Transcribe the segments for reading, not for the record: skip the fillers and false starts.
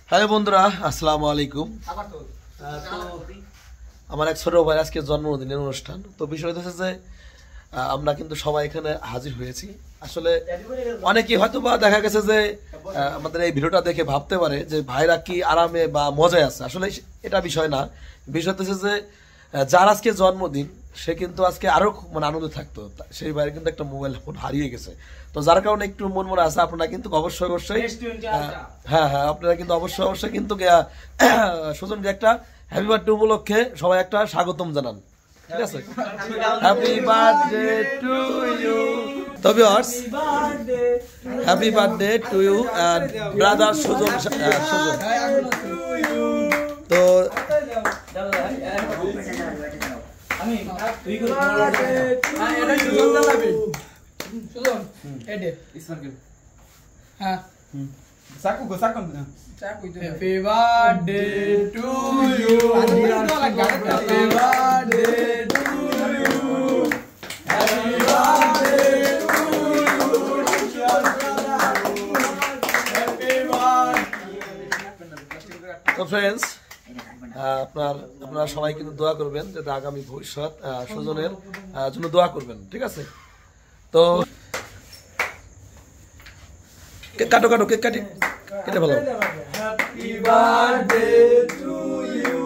Hello বন্ধুরা, আসসালামু আলাইকুম। আমার এক ছোট ভাই আজকে জন্মদিনের অনুষ্ঠান। তো বিষয় হচ্ছে যে আমরা কিন্তু সবাই এখানে হাজির হয়েছি। আসলে অনেকেই হয়তো বা দেখা গেছে যে আমাদের এই ভিডিওটা দেখে ভাবতে পারে যে ভাইরা কি আরামে বা মজায় আছে। আসলে এটা বিষয় না। বিষয় হচ্ছে যে যার আজকে জন্মদিন সে কিন্তু আজকে আরো আনন্দ থাকতো। সেই ভাইয়ের কিন্তু একটা মোবাইল ফোন হারিয়ে গেছে। তো যার কারণে একটু মন মনে আছে। আপনারা কিন্তু অবশ্যই হ্যাঁ, আপনারা কিন্তু অবশ্যই কিন্তু সুজনকে একটা হ্যাপি বার্থডে উপলক্ষে সবাই একটা স্বাগতম জানান। ঠিক আছে, হ্যাপি বার্থডে টু ইউ। তো viewers, happy birthday to you and brother Sujon. তো Happy birthday to you. Happy birthday to you. Happy birthday to you. Happy birthday. তো ফ্রেন্ডস, আপনারা সবাই কিন্তু দোয়া করবেন যাতে আগামী ভবিষ্যৎ সুজনের জন্য দোয়া করবেন। ঠিক আছে, তো কেক কাটো কেক কেটে ভালো। Happy birthday to you.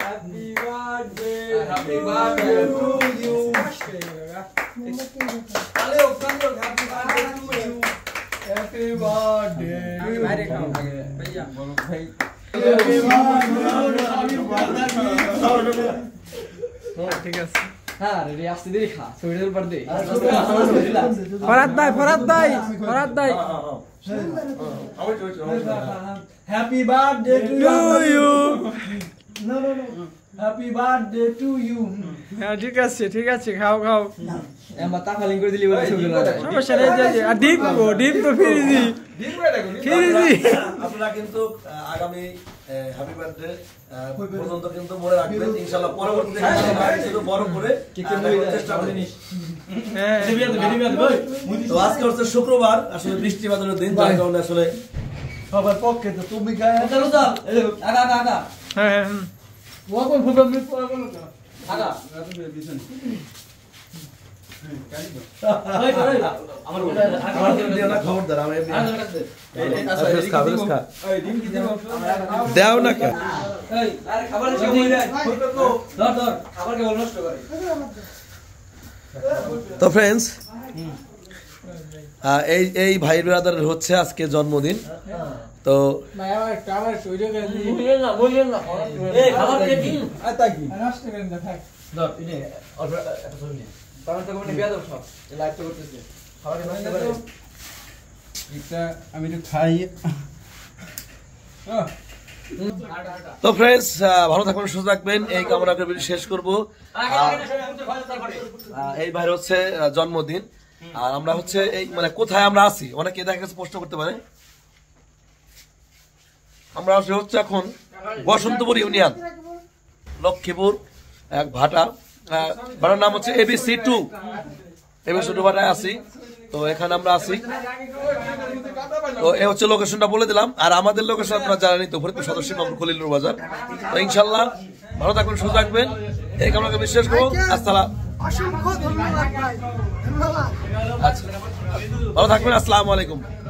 Happy birthday to you. Happy birthday. ঠিক আছে। হ্যাঁ রে আসতে দেরি খা ছবিটার পর দে ফরাদ ভাই happy birthday to you. No happy birthday to you. হ্যাঁ ঠিক আছে খাও আমরা তাকালিং করে দিলি বলে সমস্যা নেই। আর ডিম তো ফ্রিজি আপনারা কিন্তু আগামী হ্যাপি বার্থডে পর্যন্ত কিন্তু মনে রাখবেন। ইনশাআল্লাহ পরবর্তীতে কিন্তু বড় করে চেষ্টা করব। হ্যাঁ, তো আজকে হচ্ছে শুক্রবার, আসলে বৃষ্টি বাদলের দিন, যার কারণে আসলে সবার পক্ষে তো তুমি গায় আগা হ্যাঁ ওয়াকন ফুল আমি আগা পিছনে দেও না কে তো ফ্রেন্ডস, এই ভাই ব্রাদারের হচ্ছে আজকে জন্মদিন। তো আমি তো খাই। তো ফ্রেন্ডস, ভালো থাকবেন, সুস্থ থাকবেন, এই কামনা করে শেষ করবো। এই ভাইয়ের হচ্ছে জন্মদিন। আর আমরা হচ্ছে এই কোথায় আমরা আছি, অনেকে দেখা গেছে প্রশ্ন করতে পারে। আমরা হচ্ছে এখন বসন্তপুর ইউনিয়ন, লক্ষ্মীপুর এক ভাটার নাম হচ্ছে ABC2 ভাটায় আছি। তো এখানে আমরা আছি। তো এই হচ্ছে লোকেশনটা বলে দিলাম। আর আমাদের লোকেশন আপনারা জানেনই তো, ফরিদপুর সদস্য খলিলুর বাজার। তো ইনশাল্লাহ ভালো থাকবেন, সুস্থ থাকবেন, এই কামনাকে বিশ্বাস করবো। আসসালাম, ভালো থাকবেন, আসসালামু আলাইকুম।